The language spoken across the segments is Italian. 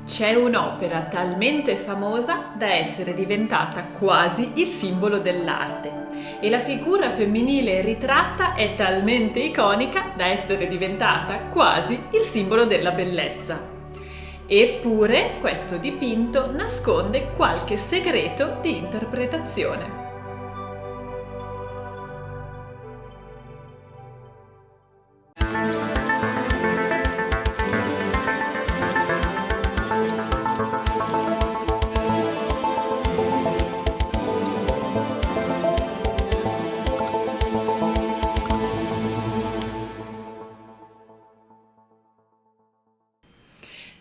C'è un'opera talmente famosa da essere diventata quasi il simbolo dell'arte e la figura femminile ritratta è talmente iconica da essere diventata quasi il simbolo della bellezza. Eppure questo dipinto nasconde qualche segreto di interpretazione.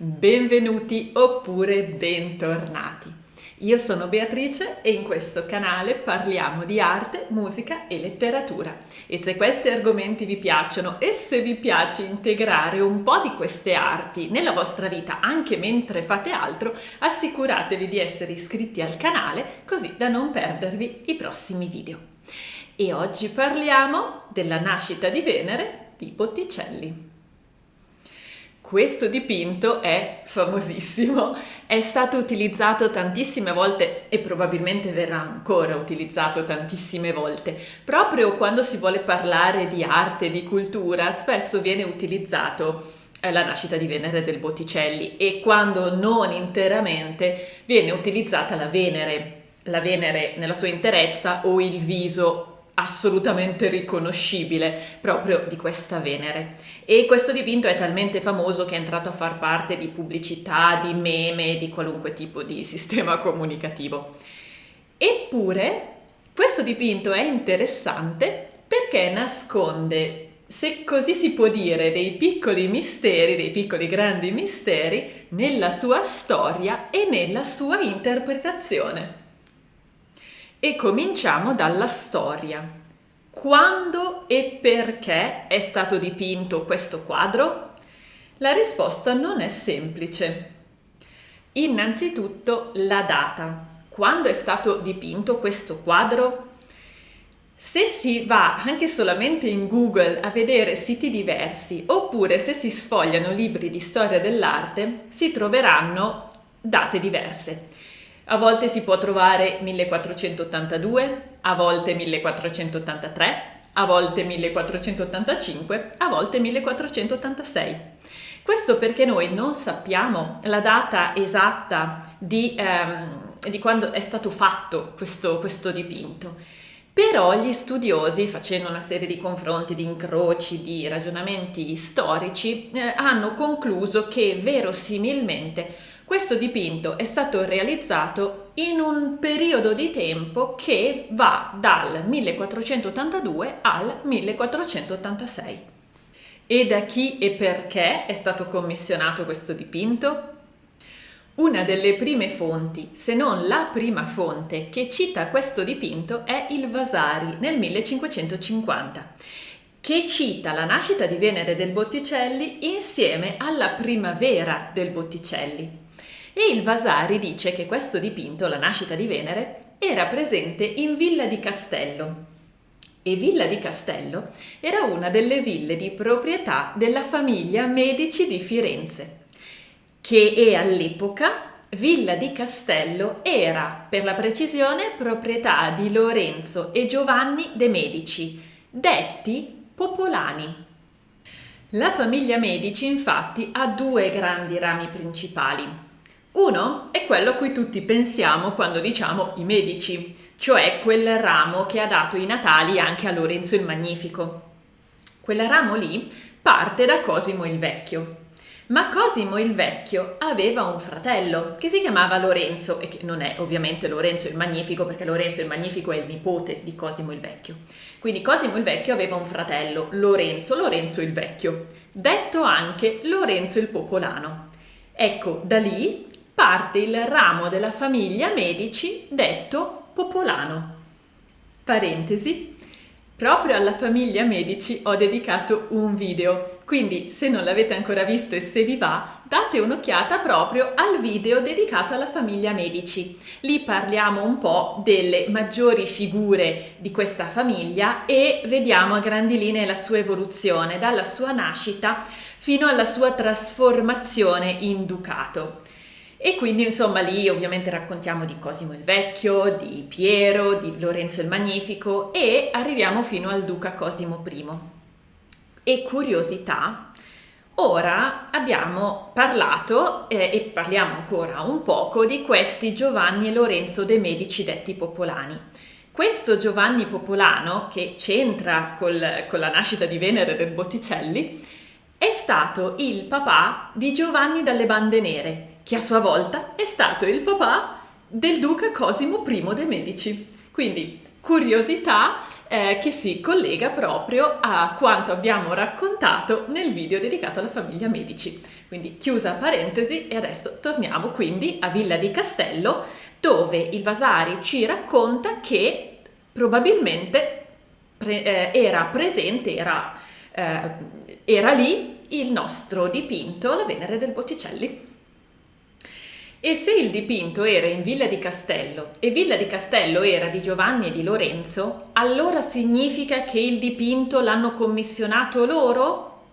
Benvenuti oppure bentornati. Io sono Beatrice e in questo canale parliamo di arte, musica e letteratura. E se questi argomenti vi piacciono e se vi piace integrare un po' di queste arti nella vostra vita anche mentre fate altro, assicuratevi di essere iscritti al canale così da non perdervi i prossimi video. E oggi parliamo della nascita di Venere di Botticelli. Questo dipinto è famosissimo, è stato utilizzato tantissime volte e probabilmente verrà ancora utilizzato tantissime volte. Proprio quando si vuole parlare di arte e di cultura, spesso viene utilizzato la nascita di Venere del Botticelli e quando non interamente viene utilizzata la Venere nella sua interezza o il viso assolutamente riconoscibile proprio di questa Venere. E questo dipinto è talmente famoso che è entrato a far parte di pubblicità, di meme, di qualunque tipo di sistema comunicativo. Eppure questo dipinto è interessante perché nasconde, se così si può dire, dei piccoli misteri, dei piccoli grandi misteri nella sua storia e nella sua interpretazione. E cominciamo dalla storia. Quando e perché è stato dipinto questo quadro? La risposta non è semplice. Innanzitutto la data. Quando è stato dipinto questo quadro? Se si va anche solamente in Google a vedere siti diversi, oppure se si sfogliano libri di storia dell'arte, si troveranno date diverse. A volte si può trovare 1482, a volte 1483, a volte 1485, a volte 1486. Questo perché noi non sappiamo la data esatta di quando è stato fatto questo dipinto. Però gli studiosi, facendo una serie di confronti, di incroci, di ragionamenti storici, hanno concluso che verosimilmente questo dipinto è stato realizzato in un periodo di tempo che va dal 1482 al 1486. E da chi e perché è stato commissionato questo dipinto? Una delle prime fonti, se non la prima fonte, che cita questo dipinto è il Vasari nel 1550, che cita la nascita di Venere del Botticelli insieme alla primavera del Botticelli. E il Vasari dice che questo dipinto, la nascita di Venere, era presente in Villa di Castello. E Villa di Castello era una delle ville di proprietà della famiglia Medici di Firenze, che all'epoca Villa di Castello era, per la precisione, proprietà di Lorenzo e Giovanni de' Medici, detti popolani. La famiglia Medici infatti ha due grandi rami principali. Uno è quello a cui tutti pensiamo quando diciamo i Medici, cioè quel ramo che ha dato i natali anche a Lorenzo il Magnifico. Quel ramo lì parte da Cosimo il Vecchio. Ma Cosimo il Vecchio aveva un fratello che si chiamava Lorenzo e che non è ovviamente Lorenzo il Magnifico perché Lorenzo il Magnifico è il nipote di Cosimo il Vecchio. Quindi Cosimo il Vecchio aveva un fratello, Lorenzo il Vecchio, detto anche Lorenzo il Popolano. Ecco, da lì parte il ramo della famiglia Medici detto Popolano. Parentesi, proprio alla famiglia Medici ho dedicato un video, quindi se non l'avete ancora visto e se vi va, date un'occhiata proprio al video dedicato alla famiglia Medici. Lì parliamo un po' delle maggiori figure di questa famiglia e vediamo a grandi linee la sua evoluzione, dalla sua nascita fino alla sua trasformazione in ducato. E quindi insomma lì ovviamente raccontiamo di Cosimo il Vecchio, di Piero, di Lorenzo il Magnifico e arriviamo fino al Duca Cosimo I. E curiosità, ora abbiamo parlato e parliamo ancora un poco di questi Giovanni e Lorenzo de' Medici detti Popolani. Questo Giovanni Popolano, che c'entra con la nascita di Venere del Botticelli, è stato il papà di Giovanni dalle Bande Nere, che a sua volta è stato il papà del duca Cosimo I de' Medici. Quindi curiosità che si collega proprio a quanto abbiamo raccontato nel video dedicato alla famiglia Medici. Quindi chiusa parentesi e adesso torniamo quindi a Villa di Castello, dove il Vasari ci racconta che probabilmente era presente, era lì il nostro dipinto, la Venere del Botticelli. E se il dipinto era in Villa di Castello e Villa di Castello era di Giovanni e di Lorenzo, allora significa che il dipinto l'hanno commissionato loro?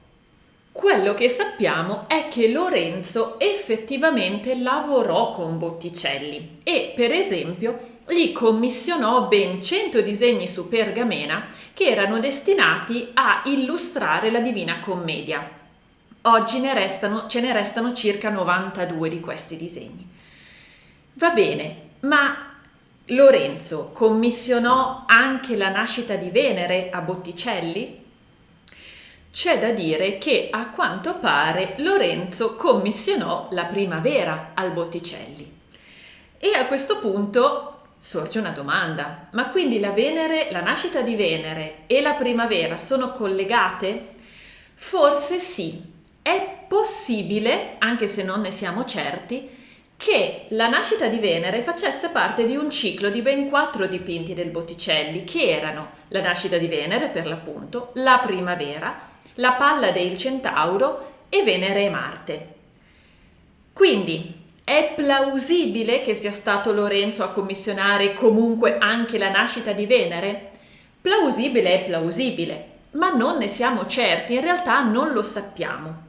Quello che sappiamo è che Lorenzo effettivamente lavorò con Botticelli e, per esempio, gli commissionò ben 100 disegni su pergamena che erano destinati a illustrare la Divina Commedia. Oggi ce ne restano circa 92 di questi disegni. Va bene, ma Lorenzo commissionò anche la nascita di Venere a Botticelli? C'è da dire che a quanto pare Lorenzo commissionò la Primavera al Botticelli. E a questo punto sorge una domanda: ma quindi la Venere, la nascita di Venere e la Primavera sono collegate? Forse sì, è possibile, anche se non ne siamo certi, che la nascita di Venere facesse parte di un ciclo di ben 4 dipinti del Botticelli, che erano la nascita di Venere, per l'appunto, la Primavera, la Pallade e il Centauro e Venere e Marte. Quindi è plausibile che sia stato Lorenzo a commissionare comunque anche la nascita di Venere? Plausibile è plausibile, ma non ne siamo certi, in realtà non lo sappiamo.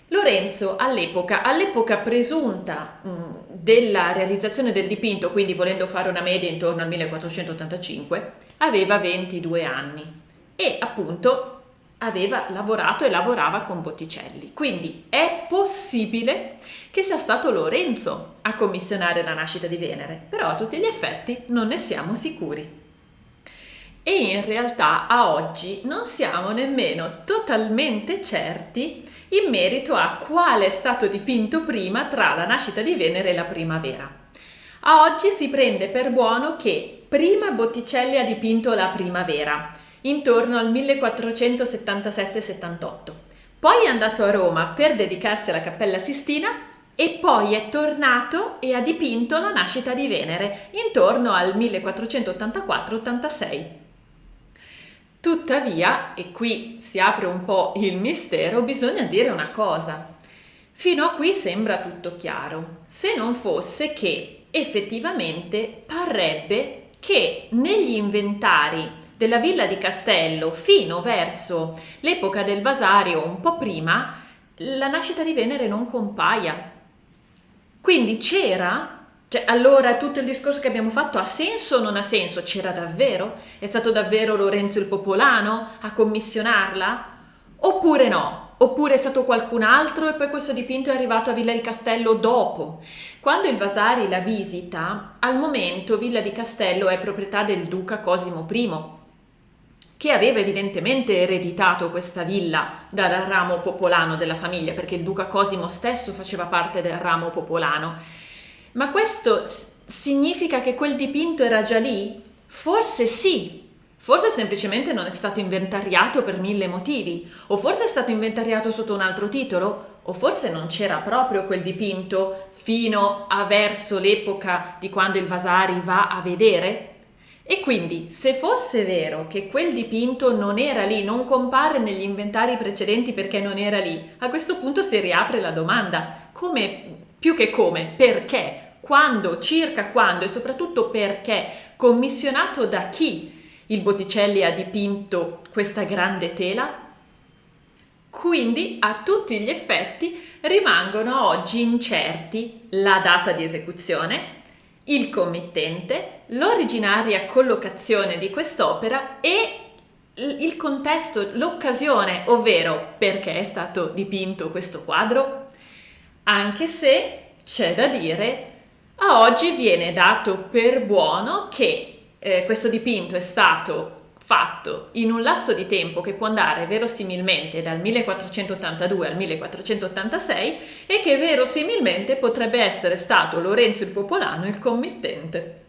Lorenzo all'epoca presunta della realizzazione del dipinto, quindi volendo fare una media intorno al 1485, aveva 22 anni e appunto aveva lavorato e lavorava con Botticelli. Quindi è possibile che sia stato Lorenzo a commissionare la nascita di Venere, però a tutti gli effetti non ne siamo sicuri. E in realtà a oggi non siamo nemmeno totalmente certi in merito a quale è stato dipinto prima tra la nascita di Venere e la Primavera. A oggi si prende per buono che prima Botticelli ha dipinto la Primavera, intorno al 1477-78. Poi è andato a Roma per dedicarsi alla Cappella Sistina e poi è tornato e ha dipinto la nascita di Venere intorno al 1484-86. Tuttavia, e qui si apre un po' il mistero, bisogna dire una cosa. Fino a qui sembra tutto chiaro, se non fosse che effettivamente parrebbe che negli inventari della Villa di Castello fino verso l'epoca del Vasario, un po' prima, la nascita di Venere non compaia. Quindi c'era? Cioè, allora tutto il discorso che abbiamo fatto ha senso o non ha senso? C'era davvero? È stato davvero Lorenzo il Popolano a commissionarla? Oppure no? Oppure è stato qualcun altro e poi questo dipinto è arrivato a Villa di Castello dopo? Quando il Vasari la visita, al momento Villa di Castello è proprietà del duca Cosimo I, che aveva evidentemente ereditato questa villa dal ramo popolano della famiglia, perché il duca Cosimo stesso faceva parte del ramo popolano. Ma questo significa che quel dipinto era già lì? Forse sì, forse semplicemente non è stato inventariato per 1000 motivi, o forse è stato inventariato sotto un altro titolo, o forse non c'era proprio quel dipinto fino a verso l'epoca di quando il Vasari va a vedere. E quindi, se fosse vero che quel dipinto non era lì, non compare negli inventari precedenti perché non era lì, a questo punto si riapre la domanda: come, più che come, perché, quando, circa quando e soprattutto perché, commissionato da chi il Botticelli ha dipinto questa grande tela? Quindi a tutti gli effetti rimangono oggi incerti la data di esecuzione, il committente, l'originaria collocazione di quest'opera e il contesto, l'occasione, ovvero perché è stato dipinto questo quadro. Anche se c'è da dire, a oggi viene dato per buono che questo dipinto è stato fatto in un lasso di tempo che può andare verosimilmente dal 1482 al 1486 e che verosimilmente potrebbe essere stato Lorenzo il Popolano il committente.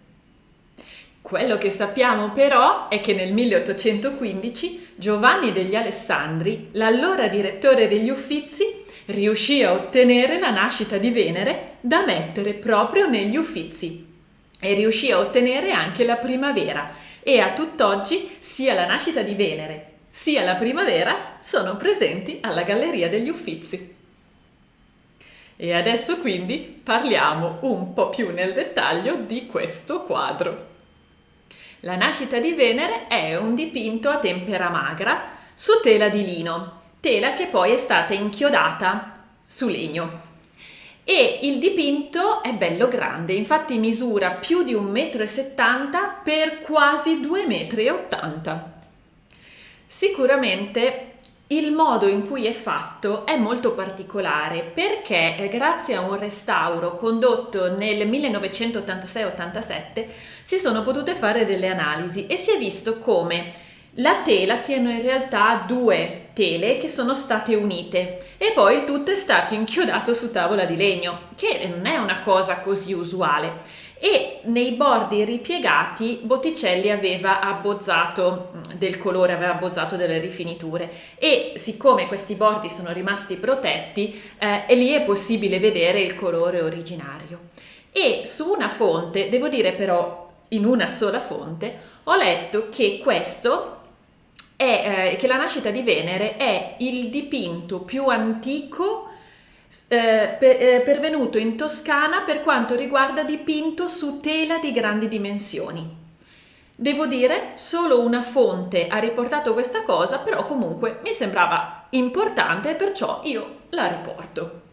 Quello che sappiamo però è che nel 1815 Giovanni degli Alessandri, l'allora direttore degli Uffizi, riuscì a ottenere la nascita di Venere da mettere proprio negli Uffizi e riuscì a ottenere anche la primavera. E a tutt'oggi sia la nascita di Venere sia la primavera sono presenti alla Galleria degli Uffizi. E adesso quindi parliamo un po' più nel dettaglio di questo quadro. La nascita di Venere è un dipinto a tempera magra su tela di lino, tela che poi è stata inchiodata su legno. E il dipinto è bello grande, infatti misura più di 1,70 m per quasi 2,80 m. Sicuramente il modo in cui è fatto è molto particolare perché grazie a un restauro condotto nel 1986-87 si sono potute fare delle analisi e si è visto come la tela siano in realtà due tele che sono state unite e poi il tutto è stato inchiodato su tavola di legno, che non è una cosa così usuale. E nei bordi ripiegati Botticelli aveva abbozzato del colore, aveva abbozzato delle rifiniture e siccome questi bordi sono rimasti protetti, e lì è possibile vedere il colore originario. E su una fonte, devo dire però in una sola fonte, ho letto che questo che la nascita di Venere è il dipinto più antico pervenuto in Toscana per quanto riguarda dipinto su tela di grandi dimensioni. Devo dire, solo una fonte ha riportato questa cosa, però comunque mi sembrava importante e perciò io la riporto.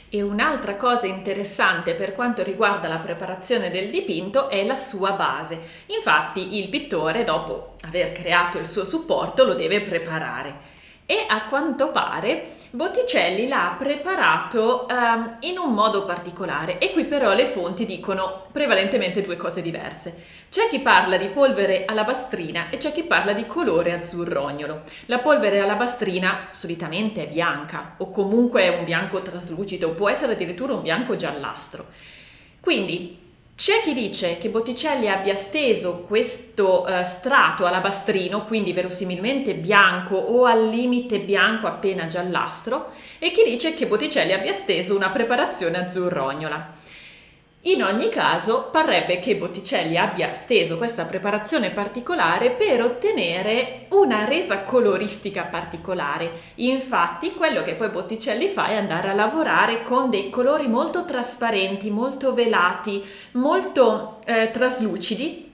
E un'altra cosa interessante per quanto riguarda la preparazione del dipinto è la sua base. Infatti il pittore, dopo aver creato il suo supporto, lo deve preparare. E a quanto pare Botticelli l'ha preparato in un modo particolare e qui però le fonti dicono prevalentemente due cose diverse. C'è chi parla di polvere alabastrina e c'è chi parla di colore azzurrognolo. La polvere alabastrina solitamente è bianca o comunque è un bianco traslucido, può essere addirittura un bianco giallastro. Quindi c'è chi dice che Botticelli abbia steso questo strato alabastrino, quindi verosimilmente bianco o al limite bianco appena giallastro, e chi dice che Botticelli abbia steso una preparazione azzurrognola. In ogni caso, parrebbe che Botticelli abbia steso questa preparazione particolare per ottenere una resa coloristica particolare. Infatti, quello che poi Botticelli fa è andare a lavorare con dei colori molto trasparenti, molto velati, molto traslucidi,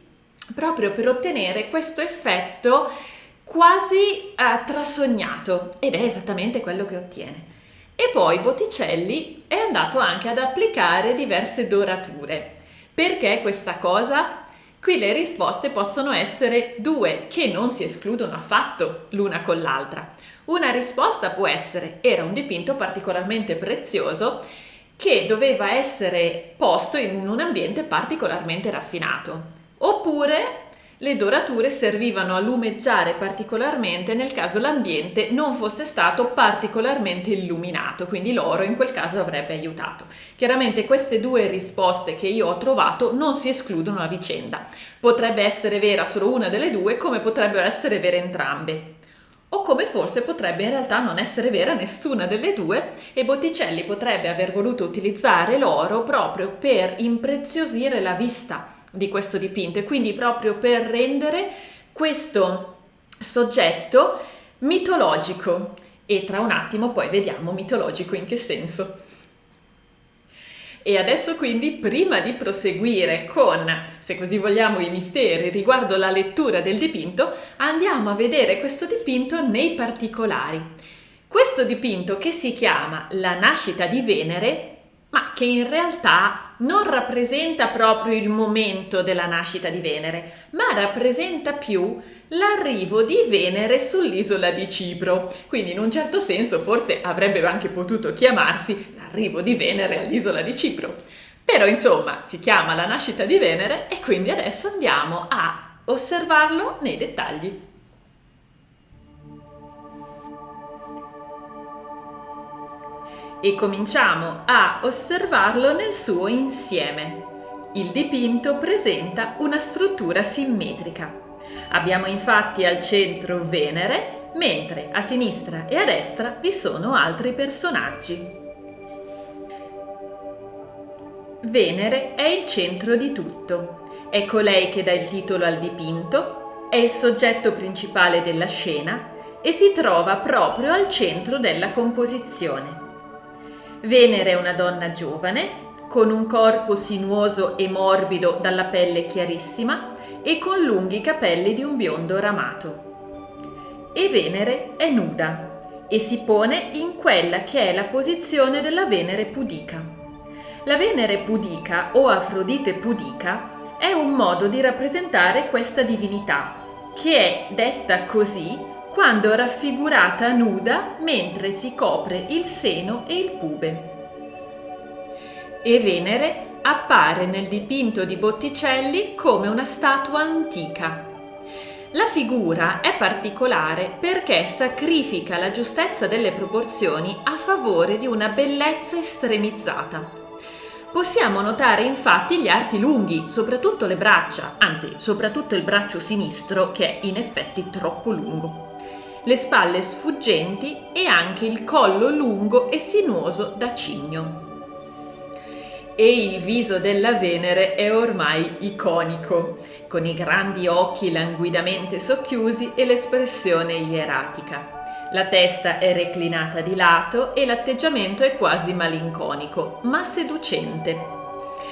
proprio per ottenere questo effetto quasi trasognato, ed è esattamente quello che ottiene. E poi Botticelli è andato anche ad applicare diverse dorature. Perché questa cosa? Qui le risposte possono essere due, che non si escludono affatto l'una con l'altra. Una risposta può essere: era un dipinto particolarmente prezioso che doveva essere posto in un ambiente particolarmente raffinato. Oppure le dorature servivano a lumeggiare particolarmente nel caso l'ambiente non fosse stato particolarmente illuminato, quindi l'oro in quel caso avrebbe aiutato. Chiaramente queste due risposte che io ho trovato non si escludono a vicenda. Potrebbe essere vera solo una delle due, come potrebbero essere vere entrambe. O come forse potrebbe in realtà non essere vera nessuna delle due e Botticelli potrebbe aver voluto utilizzare l'oro proprio per impreziosire la vista di questo dipinto e quindi proprio per rendere questo soggetto mitologico. E tra un attimo poi vediamo mitologico in che senso. E adesso quindi, prima di proseguire con, se così vogliamo, i misteri riguardo la lettura del dipinto, andiamo a vedere questo dipinto nei particolari. Questo dipinto, che si chiama La nascita di Venere, ma che in realtà non rappresenta proprio il momento della nascita di Venere, ma rappresenta più l'arrivo di Venere sull'isola di Cipro. Quindi in un certo senso forse avrebbe anche potuto chiamarsi L'arrivo di Venere all'isola di Cipro. Però insomma si chiama La nascita di Venere e quindi adesso andiamo a osservarlo nei dettagli. E cominciamo a osservarlo nel suo insieme. Il dipinto presenta una struttura simmetrica. Abbiamo infatti al centro Venere, mentre a sinistra e a destra vi sono altri personaggi. Venere è il centro di tutto. È colei che dà il titolo al dipinto, è il soggetto principale della scena e si trova proprio al centro della composizione. Venere è una donna giovane, con un corpo sinuoso e morbido dalla pelle chiarissima e con lunghi capelli di un biondo ramato. E Venere è nuda e si pone in quella che è la posizione della Venere pudica. La Venere pudica o Afrodite pudica è un modo di rappresentare questa divinità, che è detta così quando raffigurata nuda mentre si copre il seno e il pube. E Venere appare nel dipinto di Botticelli come una statua antica. La figura è particolare perché sacrifica la giustezza delle proporzioni a favore di una bellezza estremizzata. Possiamo notare infatti gli arti lunghi, soprattutto le braccia, anzi soprattutto il braccio sinistro che è in effetti troppo lungo, le spalle sfuggenti e anche il collo lungo e sinuoso da cigno. E il viso della Venere è ormai iconico, con i grandi occhi languidamente socchiusi e l'espressione ieratica. La testa è reclinata di lato e l'atteggiamento è quasi malinconico, ma seducente.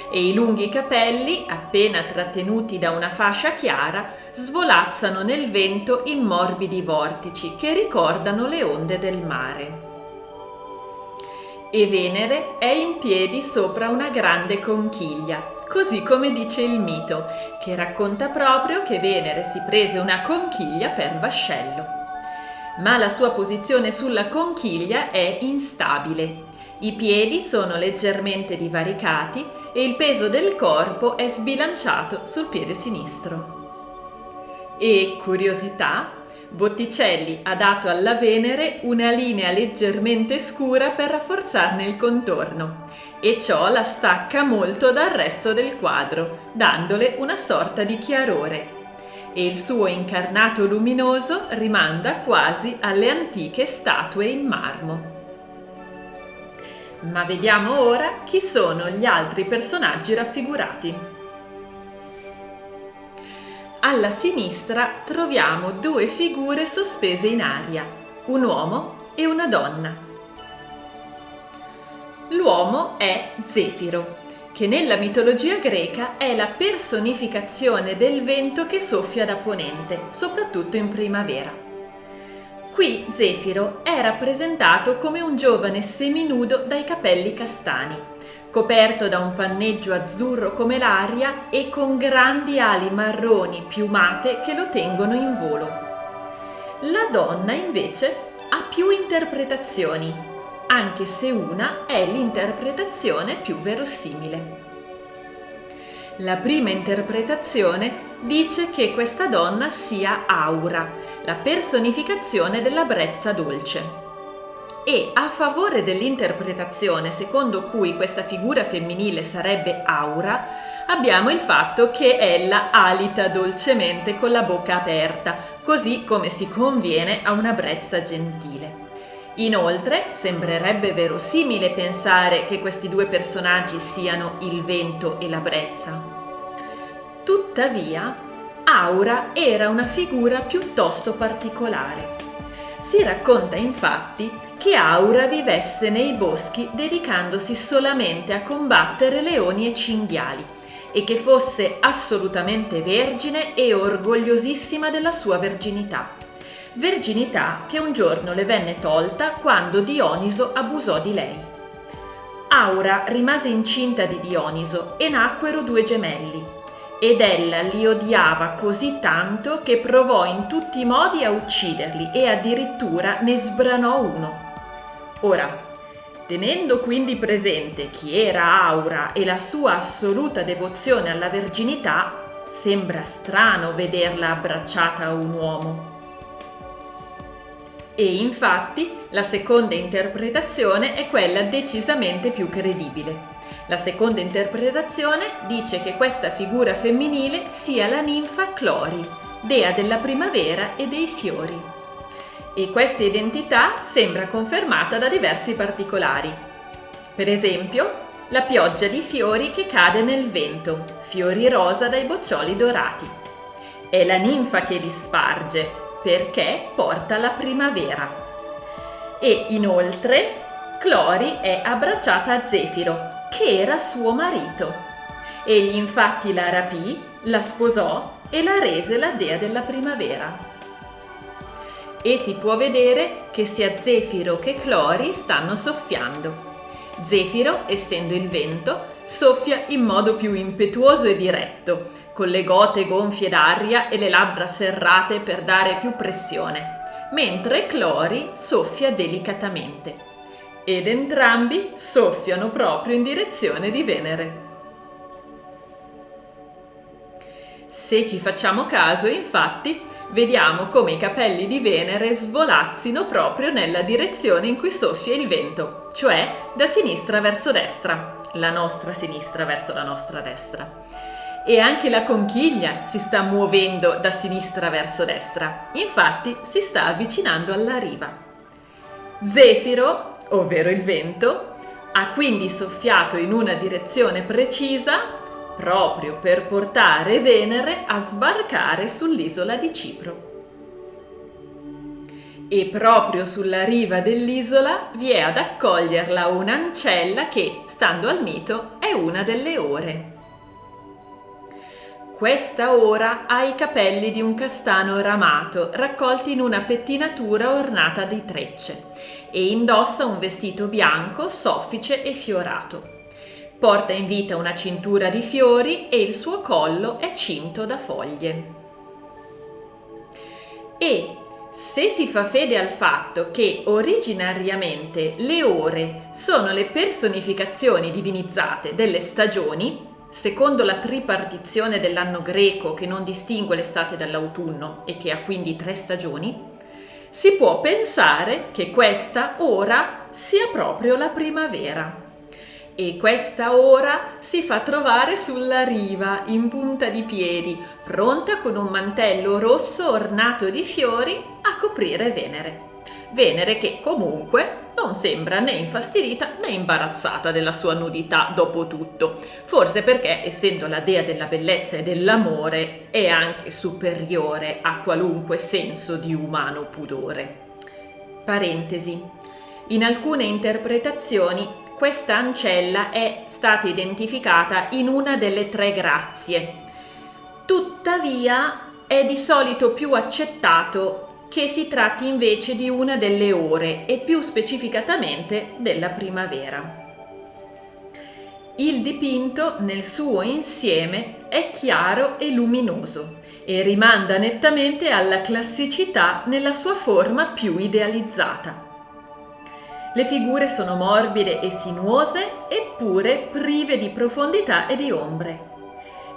E i lunghi capelli, appena trattenuti da una fascia chiara, svolazzano nel vento in morbidi vortici che ricordano le onde del mare. E Venere è in piedi sopra una grande conchiglia, così come dice il mito, che racconta proprio che Venere si prese una conchiglia per vascello. Ma la sua posizione sulla conchiglia è instabile. I piedi sono leggermente divaricati e il peso del corpo è sbilanciato sul piede sinistro. E, curiosità, Botticelli ha dato alla Venere una linea leggermente scura per rafforzarne il contorno e ciò la stacca molto dal resto del quadro, dandole una sorta di chiarore. E il suo incarnato luminoso rimanda quasi alle antiche statue in marmo. Ma vediamo ora chi sono gli altri personaggi raffigurati. Alla sinistra troviamo due figure sospese in aria, un uomo e una donna. L'uomo è Zefiro, che nella mitologia greca è la personificazione del vento che soffia da ponente, soprattutto in primavera. Qui Zefiro è rappresentato come un giovane seminudo dai capelli castani, coperto da un panneggio azzurro come l'aria e con grandi ali marroni piumate che lo tengono in volo. La donna invece ha più interpretazioni, anche se una è l'interpretazione più verosimile. La prima interpretazione dice che questa donna sia Aura, la personificazione della brezza dolce. E a favore dell'interpretazione secondo cui questa figura femminile sarebbe Aura, abbiamo il fatto che ella alita dolcemente con la bocca aperta, così come si conviene a una brezza gentile. Inoltre, sembrerebbe verosimile pensare che questi due personaggi siano il vento e la brezza. Tuttavia, Aura era una figura piuttosto particolare. Si racconta infatti che Aura vivesse nei boschi dedicandosi solamente a combattere leoni e cinghiali e che fosse assolutamente vergine e orgogliosissima della sua verginità. verginità che un giorno le venne tolta quando Dioniso abusò di lei. Aura rimase incinta di Dioniso e nacquero 2 gemelli, ed ella li odiava così tanto che provò in tutti i modi a ucciderli e addirittura ne sbranò uno. Ora, tenendo quindi presente chi era Aura e la sua assoluta devozione alla verginità, sembra strano vederla abbracciata a un uomo. E infatti la seconda interpretazione è quella decisamente più credibile. La seconda interpretazione dice che questa figura femminile sia la ninfa Clori, dea della primavera e dei fiori. E questa identità sembra confermata da diversi particolari. Per esempio, la pioggia di fiori che cade nel vento, fiori rosa dai boccioli dorati. È la ninfa che li sparge, perché porta la primavera. E inoltre Clori è abbracciata a Zefiro, che era suo marito. Egli infatti la rapì, la sposò e la rese la dea della primavera. E si può vedere che sia Zefiro che Clori stanno soffiando. Zefiro, essendo il vento, soffia in modo più impetuoso e diretto, con le gote gonfie d'aria e le labbra serrate per dare più pressione, mentre Clori soffia delicatamente. Ed entrambi soffiano proprio in direzione di Venere. Se ci facciamo caso, infatti, vediamo come i capelli di Venere svolazzino proprio nella direzione in cui soffia il vento, cioè da sinistra verso destra, la nostra sinistra verso la nostra destra. E anche la conchiglia si sta muovendo da sinistra verso destra, infatti si sta avvicinando alla riva. Zefiro, ovvero il vento, ha quindi soffiato in una direzione precisa proprio per portare Venere a sbarcare sull'isola di Cipro. E proprio sulla riva dell'isola vi è ad accoglierla un'ancella che, stando al mito, è una delle ore. Questa ora ha i capelli di un castano ramato raccolti in una pettinatura ornata di trecce e indossa un vestito bianco, soffice e fiorato. Porta in vita una cintura di fiori e il suo collo è cinto da foglie. E se si fa fede al fatto che originariamente le ore sono le personificazioni divinizzate delle stagioni, secondo la tripartizione dell'anno greco che non distingue l'estate dall'autunno e che ha quindi 3 stagioni, si può pensare che questa ora sia proprio la primavera. E questa ora si fa trovare sulla riva, in punta di piedi, pronta con un mantello rosso ornato di fiori a coprire Venere. Venere che comunque non sembra né infastidita né imbarazzata della sua nudità dopo tutto, forse perché, essendo la dea della bellezza e dell'amore, è anche superiore a qualunque senso di umano pudore. Parentesi. In alcune interpretazioni questa ancella è stata identificata in una delle 3 grazie. Tuttavia è di solito più accettato che si tratti invece di una delle ore e più specificatamente della primavera. Il dipinto nel suo insieme è chiaro e luminoso e rimanda nettamente alla classicità nella sua forma più idealizzata. Le figure sono morbide e sinuose, eppure prive di profondità e di ombre.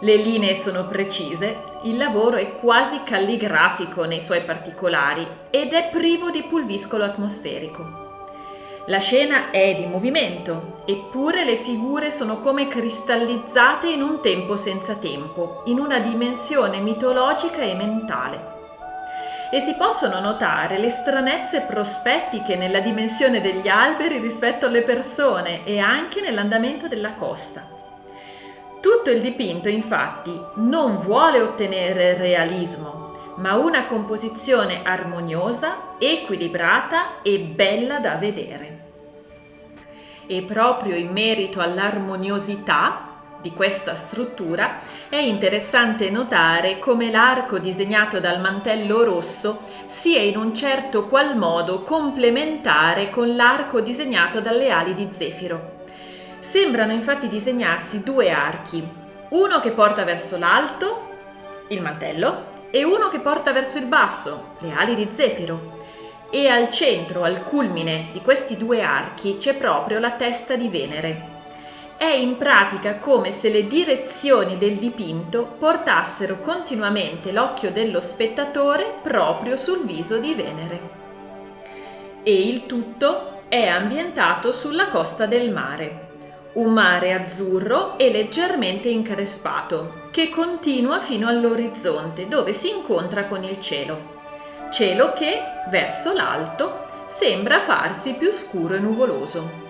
Le linee sono precise, il lavoro è quasi calligrafico nei suoi particolari ed è privo di pulviscolo atmosferico. La scena è di movimento, eppure le figure sono come cristallizzate in un tempo senza tempo, in una dimensione mitologica e mentale. E si possono notare le stranezze prospettiche nella dimensione degli alberi rispetto alle persone e anche nell'andamento della costa. Tutto il dipinto, infatti, non vuole ottenere realismo, ma una composizione armoniosa, equilibrata e bella da vedere. E proprio in merito all'armoniosità, di questa struttura, è interessante notare come l'arco disegnato dal mantello rosso sia in un certo qual modo complementare con l'arco disegnato dalle ali di Zefiro. Sembrano infatti disegnarsi due archi, uno che porta verso l'alto, il mantello, e uno che porta verso il basso, le ali di Zefiro. E al centro, al culmine di questi due archi, c'è proprio la testa di Venere. È in pratica come se le direzioni del dipinto portassero continuamente l'occhio dello spettatore proprio sul viso di Venere. E il tutto è ambientato sulla costa del mare. Un mare azzurro e leggermente increspato, che continua fino all'orizzonte, dove si incontra con il cielo. Cielo che, verso l'alto, sembra farsi più scuro e nuvoloso.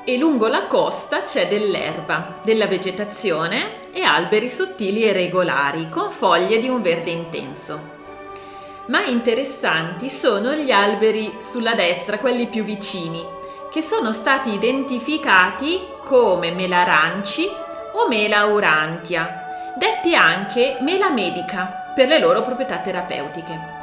E lungo la costa c'è dell'erba, della vegetazione e alberi sottili e regolari, con foglie di un verde intenso. Ma interessanti sono gli alberi sulla destra, quelli più vicini, che sono stati identificati come melaranci o mela aurantia, detti anche mela medica per le loro proprietà terapeutiche.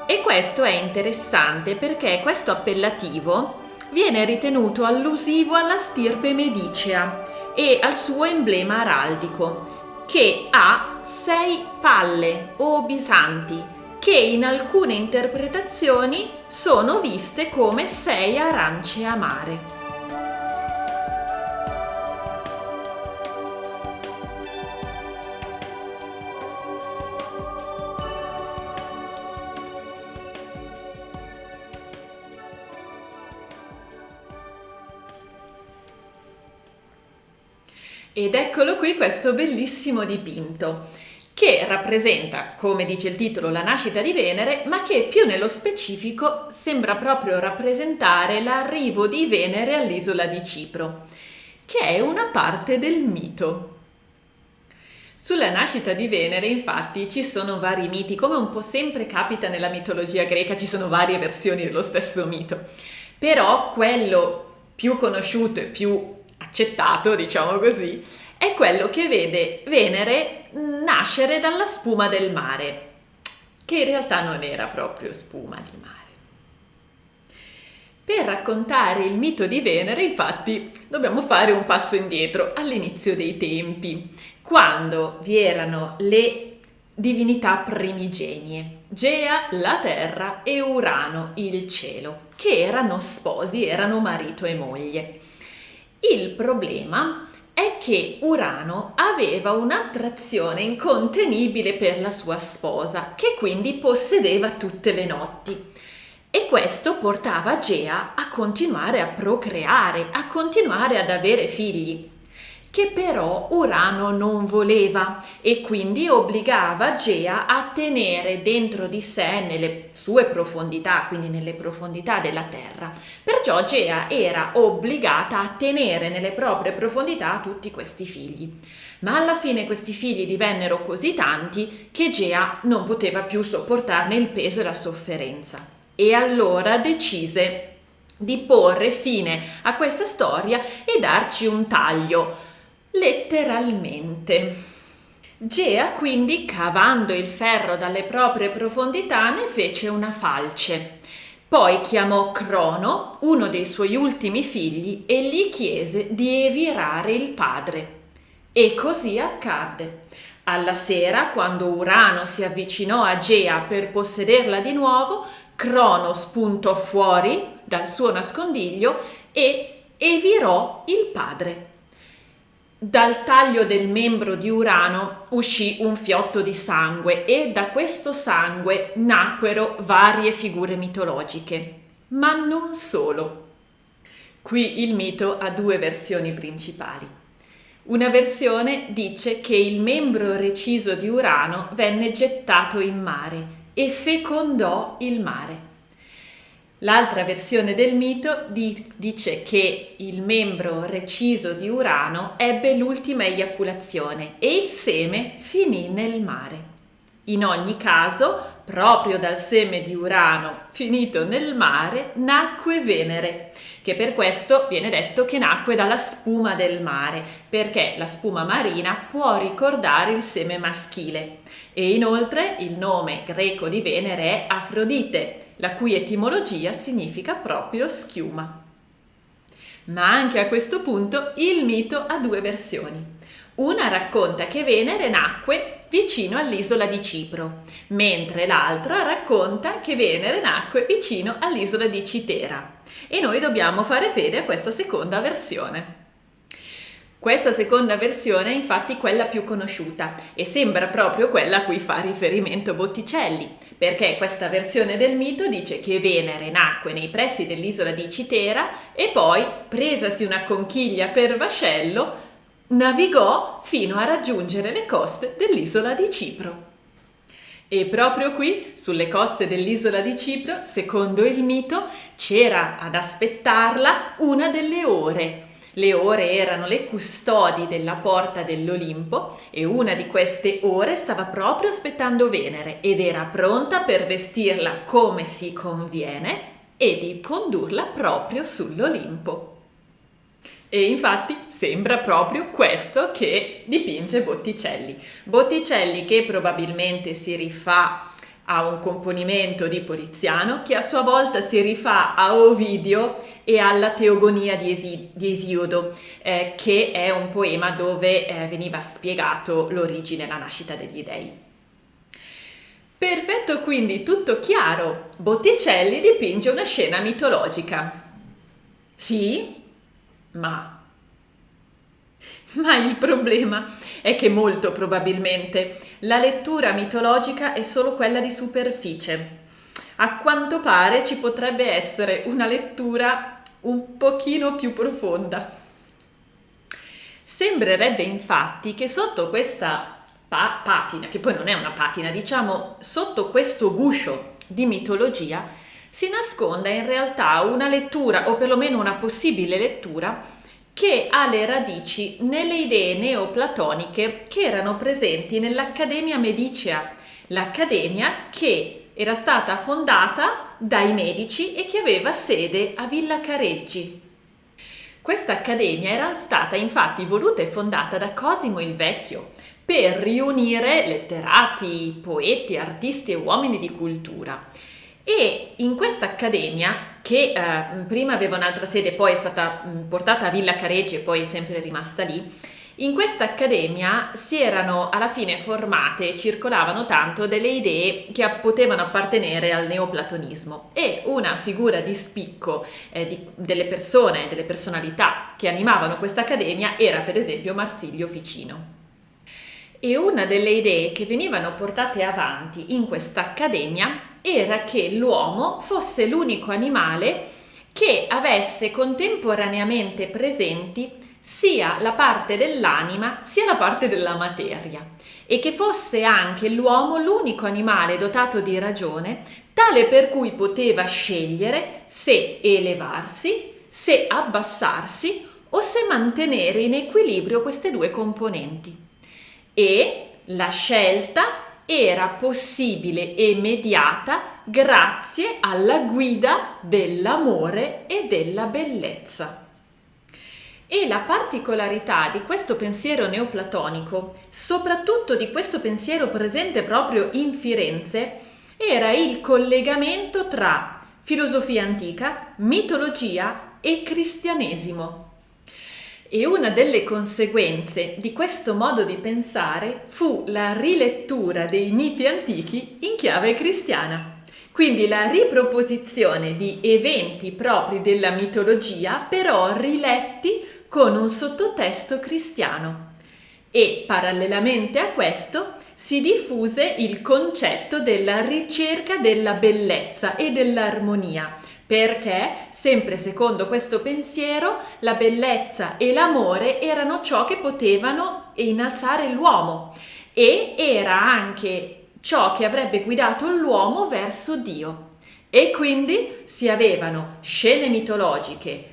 E questo è interessante perché questo appellativo viene ritenuto allusivo alla stirpe medicea e al suo emblema araldico, che ha 6 palle o bisanti, che in alcune interpretazioni sono viste come 6 arance amare. Ed eccolo qui questo bellissimo dipinto, che rappresenta, come dice il titolo, la nascita di Venere, ma che più nello specifico sembra proprio rappresentare l'arrivo di Venere all'isola di Cipro, che è una parte del mito. Sulla nascita di Venere, infatti, ci sono vari miti, come un po' sempre capita nella mitologia greca, ci sono varie versioni dello stesso mito. Però quello più conosciuto e più accettato, diciamo così, è quello che vede Venere nascere dalla spuma del mare, che in realtà non era proprio spuma di mare. Per raccontare il mito di Venere, infatti, dobbiamo fare un passo indietro all'inizio dei tempi, quando vi erano le divinità primigenie, Gea, la terra, e Urano, il cielo, che erano sposi, erano marito e moglie. Il problema è che Urano aveva un'attrazione incontenibile per la sua sposa, che quindi possedeva tutte le notti. E questo portava Gea a continuare a procreare, a continuare ad avere figli, che però Urano non voleva e quindi obbligava Gea a tenere dentro di sé nelle sue profondità, quindi nelle profondità della terra. Perciò Gea era obbligata a tenere nelle proprie profondità tutti questi figli. Ma alla fine questi figli divennero così tanti che Gea non poteva più sopportarne il peso e la sofferenza. E allora decise di porre fine a questa storia e darci un taglio. Letteralmente. Gea quindi, cavando il ferro dalle proprie profondità, ne fece una falce. Poi chiamò Crono, uno dei suoi ultimi figli, e gli chiese di evirare il padre. E così accadde. Alla sera, quando Urano si avvicinò a Gea per possederla di nuovo, Crono spuntò fuori dal suo nascondiglio e evirò il padre. Dal taglio del membro di Urano uscì un fiotto di sangue e da questo sangue nacquero varie figure mitologiche, ma non solo. Qui il mito ha 2 versioni principali. Una versione dice che il membro reciso di Urano venne gettato in mare e fecondò il mare. L'altra versione del mito dice che il membro reciso di Urano ebbe l'ultima eiaculazione e il seme finì nel mare. In ogni caso, proprio dal seme di Urano finito nel mare, nacque Venere, che per questo viene detto che nacque dalla spuma del mare, perché la spuma marina può ricordare il seme maschile. E inoltre il nome greco di Venere è Afrodite, la cui etimologia significa proprio schiuma. Ma anche a questo punto il mito ha due versioni. Una racconta che Venere nacque vicino all'isola di Cipro, mentre l'altra racconta che Venere nacque vicino all'isola di Citera. E noi dobbiamo fare fede a questa seconda versione. Questa seconda versione è infatti quella più conosciuta e sembra proprio quella a cui fa riferimento Botticelli, perché questa versione del mito dice che Venere nacque nei pressi dell'isola di Citera e poi, presasi una conchiglia per vascello, navigò fino a raggiungere le coste dell'isola di Cipro. E proprio qui, sulle coste dell'isola di Cipro, secondo il mito, c'era ad aspettarla una delle ore. Le ore erano le custodi della porta dell'Olimpo e una di queste ore stava proprio aspettando Venere ed era pronta per vestirla come si conviene e di condurla proprio sull'Olimpo. E infatti sembra proprio questo che dipinge Botticelli. Botticelli che probabilmente si rifà a un componimento di Poliziano, che a sua volta si rifà a Ovidio e alla Teogonia di Esiodo, che è un poema dove veniva spiegato l'origine e la nascita degli dei. Perfetto, quindi tutto chiaro. Botticelli dipinge una scena mitologica. Sì? Ma il problema è che molto probabilmente la lettura mitologica è solo quella di superficie. A quanto pare ci potrebbe essere una lettura un pochino più profonda. Sembrerebbe infatti che sotto questa patina, che poi non è una patina, diciamo sotto questo guscio di mitologia, si nasconda in realtà una lettura, o perlomeno una possibile lettura, che ha le radici nelle idee neoplatoniche che erano presenti nell'Accademia Medicea, l'accademia che era stata fondata dai Medici e che aveva sede a Villa Careggi. Questa accademia era stata infatti voluta e fondata da Cosimo il Vecchio per riunire letterati, poeti, artisti e uomini di cultura. E in questa accademia, che prima aveva un'altra sede, poi è stata portata a Villa Careggi e poi è sempre rimasta lì, in questa accademia si erano alla fine formate e circolavano tanto delle idee che potevano appartenere al neoplatonismo e una figura di spicco delle persone, delle personalità che animavano questa accademia era per esempio Marsilio Ficino. E una delle idee che venivano portate avanti in questa accademia era che l'uomo fosse l'unico animale che avesse contemporaneamente presenti sia la parte dell'anima sia la parte della materia e che fosse anche l'uomo l'unico animale dotato di ragione tale per cui poteva scegliere se elevarsi, se abbassarsi o se mantenere in equilibrio queste due componenti. E la scelta era possibile e mediata grazie alla guida dell'amore e della bellezza. E la particolarità di questo pensiero neoplatonico, soprattutto di questo pensiero presente proprio in Firenze, era il collegamento tra filosofia antica, mitologia e cristianesimo. E una delle conseguenze di questo modo di pensare fu la rilettura dei miti antichi in chiave cristiana. Quindi la riproposizione di eventi propri della mitologia, però riletti con un sottotesto cristiano. E parallelamente a questo si diffuse il concetto della ricerca della bellezza e dell'armonia, perché, sempre secondo questo pensiero, la bellezza e l'amore erano ciò che potevano innalzare l'uomo e era anche ciò che avrebbe guidato l'uomo verso Dio. E quindi si avevano scene mitologiche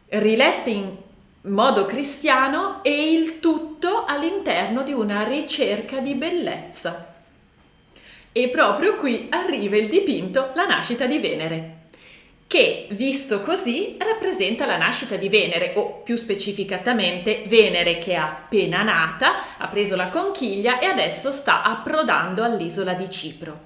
rilette in modo cristiano e il tutto all'interno di una ricerca di bellezza. E proprio qui arriva il dipinto La nascita di Venere, che, visto così, rappresenta la nascita di Venere, o più specificatamente Venere che è appena nata, ha preso la conchiglia e adesso sta approdando all'isola di Cipro.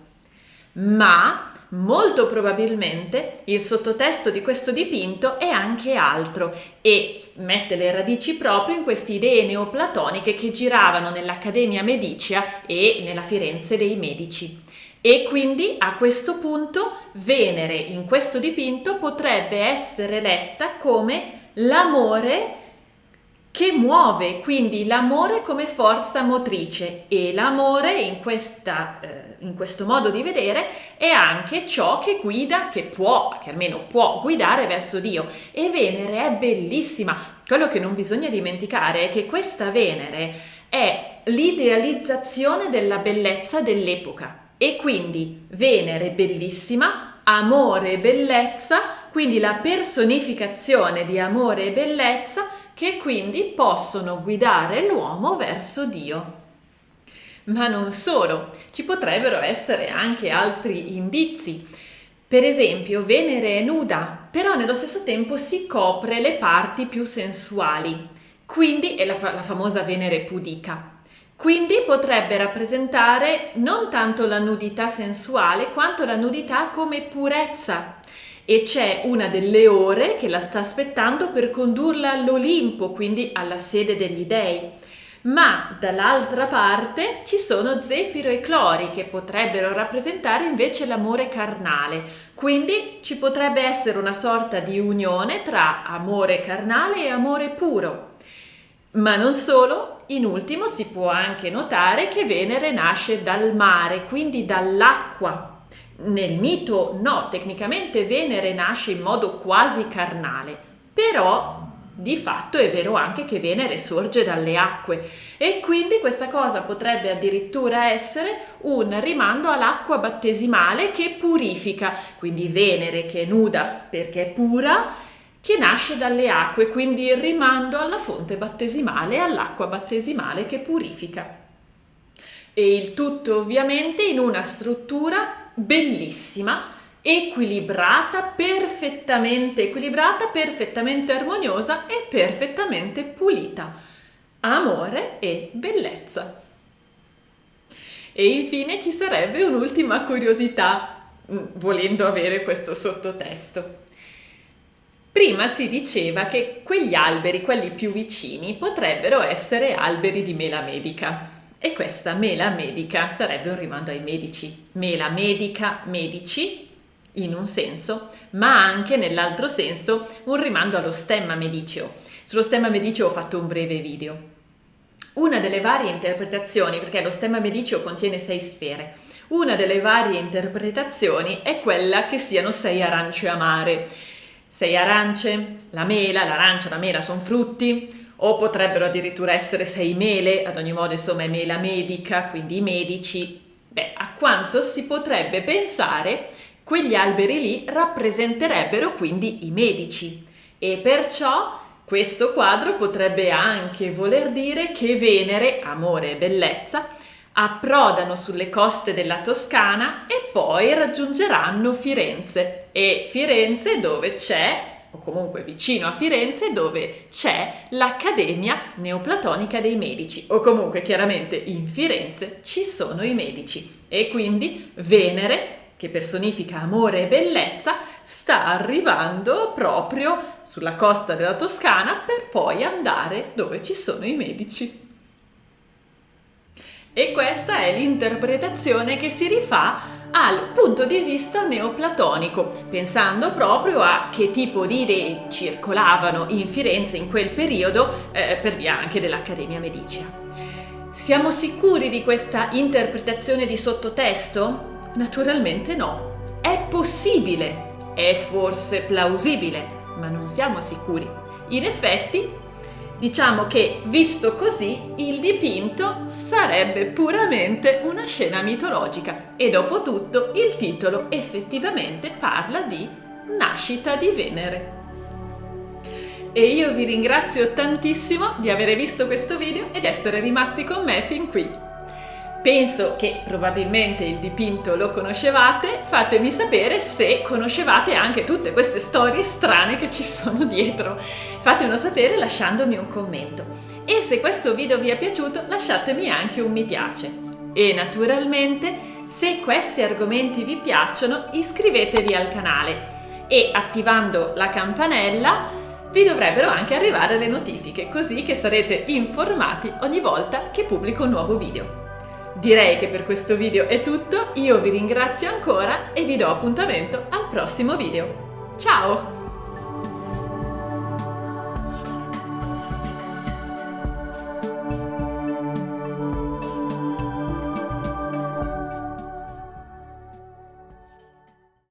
Ma molto probabilmente il sottotesto di questo dipinto è anche altro e mette le radici proprio in queste idee neoplatoniche che giravano nell'Accademia Medicea e nella Firenze dei Medici. E quindi a questo punto Venere in questo dipinto potrebbe essere letta come l'amore che muove, quindi l'amore come forza motrice, e l'amore in questo modo di vedere è anche ciò che guida, che almeno può guidare verso Dio. E Venere è bellissima. Quello che non bisogna dimenticare è che questa Venere è l'idealizzazione della bellezza dell'epoca. E quindi Venere bellissima, amore e bellezza, quindi la personificazione di amore e bellezza che quindi possono guidare l'uomo verso Dio. Ma non solo, ci potrebbero essere anche altri indizi. Per esempio, Venere è nuda, però nello stesso tempo si copre le parti più sensuali, quindi è la famosa Venere pudica. Quindi potrebbe rappresentare non tanto la nudità sensuale quanto la nudità come purezza. E c'è una delle ore che la sta aspettando per condurla all'Olimpo, quindi alla sede degli dei. Ma dall'altra parte ci sono Zefiro e Clori che potrebbero rappresentare invece l'amore carnale. Quindi ci potrebbe essere una sorta di unione tra amore carnale e amore puro. Ma non solo, in ultimo si può anche notare che Venere nasce dal mare, quindi dall'acqua. Nel mito no, tecnicamente Venere nasce in modo quasi carnale, però di fatto è vero anche che Venere sorge dalle acque e quindi questa cosa potrebbe addirittura essere un rimando all'acqua battesimale che purifica, quindi Venere che è nuda perché è pura, che nasce dalle acque, quindi il rimando alla fonte battesimale e all'acqua battesimale che purifica. E il tutto ovviamente in una struttura bellissima, equilibrata, perfettamente armoniosa e perfettamente pulita. Amore e bellezza. E infine ci sarebbe un'ultima curiosità, volendo avere questo sottotesto. Prima si diceva che quegli alberi, quelli più vicini, potrebbero essere alberi di mela medica. E questa mela medica sarebbe un rimando ai medici. Mela medica, medici, in un senso, ma anche nell'altro senso un rimando allo stemma mediceo. Sullo stemma mediceo ho fatto un breve video. Una delle varie interpretazioni, perché lo stemma mediceo contiene 6 sfere, una delle varie interpretazioni è quella che siano 6 arance amare. 6 arance, l'arancia, la mela sono frutti, o potrebbero addirittura essere 6 mele, ad ogni modo insomma è mela medica, quindi i medici. A quanto si potrebbe pensare, quegli alberi lì rappresenterebbero quindi i medici e perciò questo quadro potrebbe anche voler dire che Venere, amore e bellezza, approdano sulle coste della Toscana e poi raggiungeranno Firenze. E Firenze dove c'è, o comunque vicino a Firenze, dove c'è l'Accademia Neoplatonica dei Medici, o comunque chiaramente in Firenze ci sono i Medici. E quindi Venere, che personifica amore e bellezza, sta arrivando proprio sulla costa della Toscana per poi andare dove ci sono i Medici. E questa è l'interpretazione che si rifà al punto di vista neoplatonico, pensando proprio a che tipo di idee circolavano in Firenze in quel periodo per via anche dell'Accademia Medicea. Siamo sicuri di questa interpretazione di sottotesto? Naturalmente no. È possibile, è forse plausibile, ma non siamo sicuri. In effetti, diciamo che, visto così, il dipinto sarebbe puramente una scena mitologica e dopo tutto il titolo effettivamente parla di nascita di Venere. E io vi ringrazio tantissimo di aver visto questo video ed essere rimasti con me fin qui. Penso che probabilmente il dipinto lo conoscevate, fatemi sapere se conoscevate anche tutte queste storie strane che ci sono dietro. Fatemelo sapere lasciandomi un commento. E se questo video vi è piaciuto lasciatemi anche un mi piace. E naturalmente, se questi argomenti vi piacciono, iscrivetevi al canale e attivando la campanella vi dovrebbero anche arrivare le notifiche, così che sarete informati ogni volta che pubblico un nuovo video. Direi che per questo video è tutto, io vi ringrazio ancora e vi do appuntamento al prossimo video. Ciao!